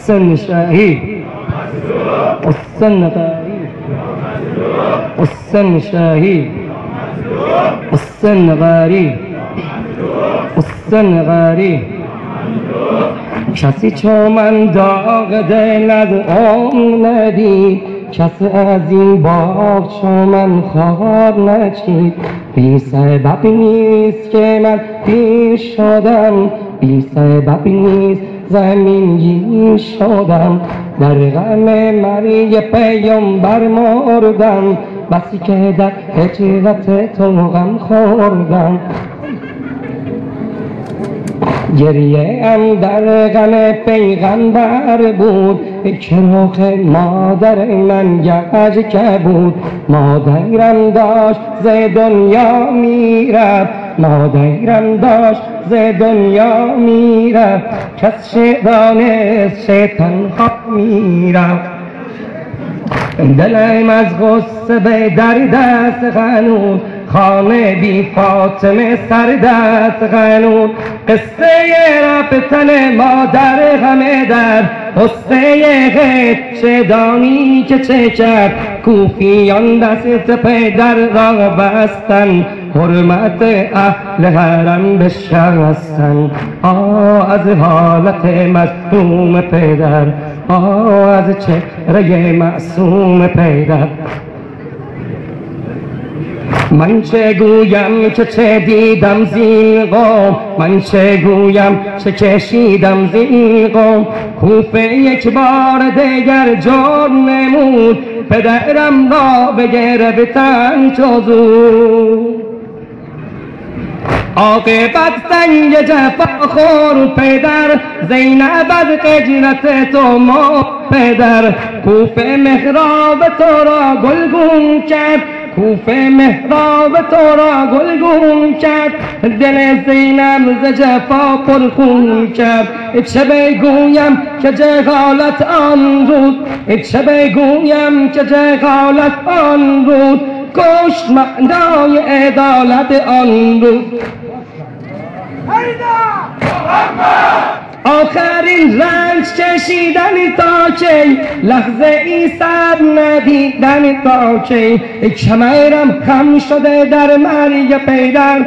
حسین شهید حسین غریب حسین شهید حسین غریب حسین غریب کسی چو من داغ دل از عمر ندید کسی از این باغ چو من خار نچید بی سبب نیست که من پیر شدم بی سبب نیست زمین گیر شدم در غم مرگ پیامبر مردم بسی که در هجرت تو غم خوردم گریه ام در غم پیغمبر بود که رخ مادر من گنج که بود مادرم داشت ز دنیا میرفت مادرم داشت ز دنیا میرفت کس دانست چه تنها میرفت دلم از غصه به درد است هنوز خانه بی فاطمه سرد است هنوز قصه رفتن مادر همه در قصه غیب چه دانی که چه کرد کوفیان دست پدر را بستن حرمت اهل حرم بشستن از حالت مظلوم پدر از چهره معصوم پدر من چه گویم که چه دیدم زین قوم من چه گویم چه کشیدم زین قوم کوفه یک بار دیگر جرم نمود پدرم را بگرفتن چوزو عاقبت سنگ جفاخور پدر زینب از غجرت تو ما پدر کوفه محراب تو را گلگون کرد کوفه محراب تو را گلگون کرد دل زینب ز جفا پرخون کرد چه بگویم که جهالت آن روز چه بگویم که جهالت آن روز کشت معنای عدالت آن روز آخرین رنج کشیدن تا کی لحظه ای سر ندیدن تا کی کمرم خم شده در مرگ پدر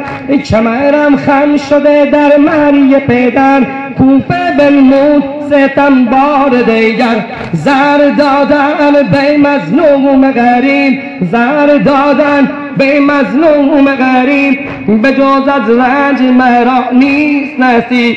کمرم خم شده در مرگ پدر کوفه بنمود ستم بار دیگر زر دادن به مظلوم غریب زر دادن به مظلوم غریب به جز از رنج مرا نیست نصیب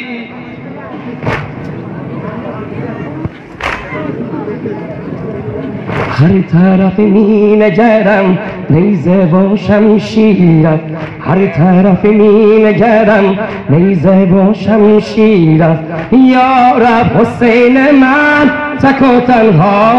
هر طرف می نگرم نیزه و شمشیرت هر طرف می نگرم نیزه و شمشیرت یا رب حسین من تک و تنها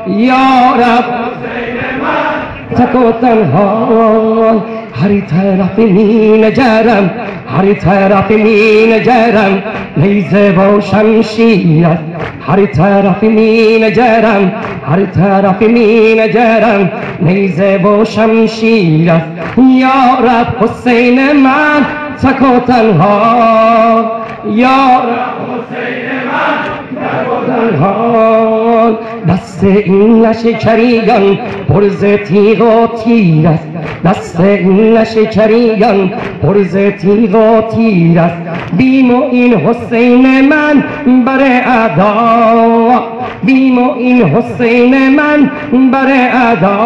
یا رب حسین من تک و تنها هر طرف می نگرم هر طرف می نگرم نیزه و شمشیرت هر طرف می نگرم هر طرف می نگرم نیزه و شمشیرت یا رب حسین من تک و تنها یا رب حسین من تک و تنها دست این لشکریان پر ز تیغ و تیر است دست این لشکریان پر ز تیغ و تیر است بیم و این حسین من بر اعدا بیم و این حسین من بر اعدا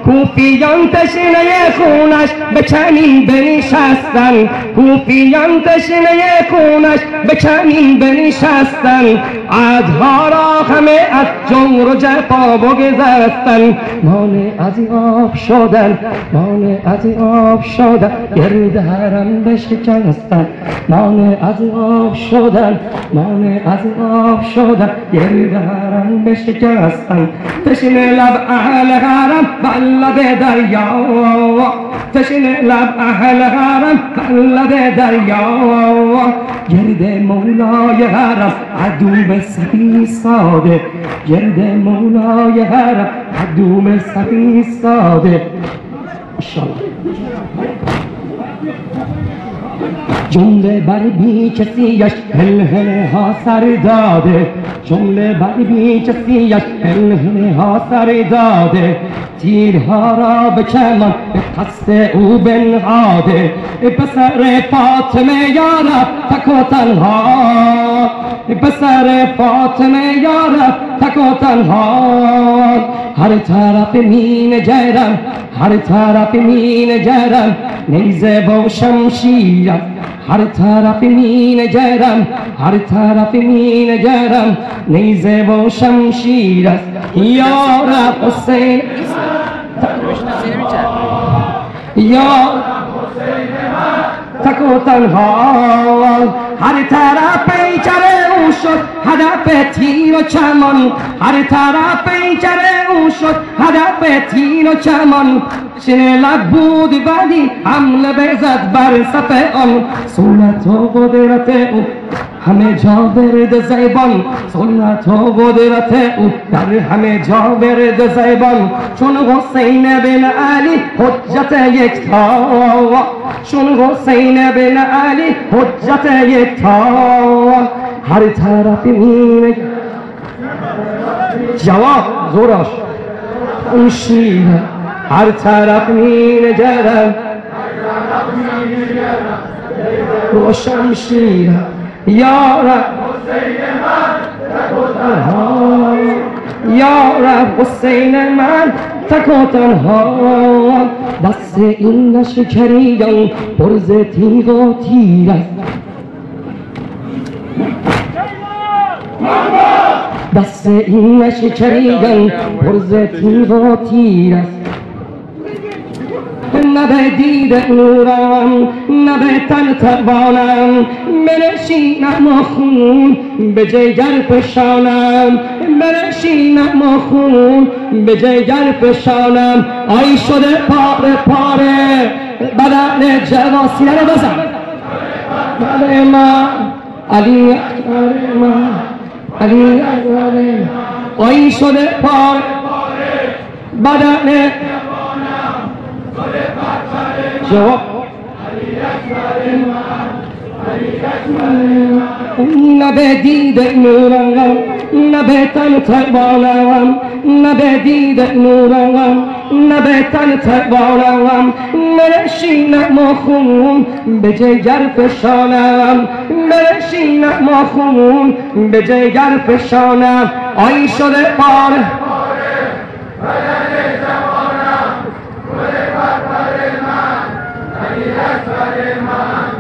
کوفیان تشنه خونش به کمین بنشستن کوفیان تشنه خونش به کمین بنشستن عدها را همه از جور و جفا بگذشتن مانع از آب شدن مانع از آب شدن گرد حرم بشکستن مانع از آب شدن مانع از آب شدن گرد حرم بشکستن تشنه لب اهل حرم بلد دریا تشنه لب اهل حرم بلد دریا گرد مولای حرم عدو سفی ساده گرد مولای حرم عدو سفی ساده جمله بر بی کسیش هلهله ها سر داده، جمله بر بی کسیش هلهله ها سر داده، تیرها را به کمان به قصد او بنهاده. پسر فاطمه یارب تک و تنها، پسر فاطمه یارب تک و تنها. هر طرف می نگرم، هر طرف می نگرم، نیزه و شمشیرم. هر طرف می نگرم، هر طرف می نگرم، نیزه و شمشیر است. یا رب حسین، یا تک و تنها. هر طرف پیکر او شد هدف تیر و کمان، هر طرف پیکر او شد هدف تیر و کمان. شنلک بود ولی حمله بزد بر صف آن، سنت و قدرت او همه جا ورد زیبان، سنت و قدرت او در همه جا ورد زیبان. چون حسین بن علی حجت یکتا، چون حسین بن علی حجت یکتا. هر طرف مینه جواب زوراش اون شیره، هر طرف مینگرم با شمشیره. یا رب یا رب حسین من تک و تنها. دست این لشکریان پر ز تیغ و تیر است، دست این لشکریان پر ز تیغ و تیر است. نه به دید نورم نه به تن توانم، بنشینم و خون به جگر فشانم، بنشینم و خون به جگر فشانم. آی شده پاره پاره بدن جواسیه رو بزن. بله من علی اکبر من، علی اکبر من. آی شده پاره پاره بدن جواب نه به دید نورم نه به تن توانم، نه به دید نورم نه به تن توانم. بنشینم و خون به جگر فشانم، بنشینم و خون به جگر فشانم. آی شده پاره بدن جوانم، گل پرپر من، علی اکبر من.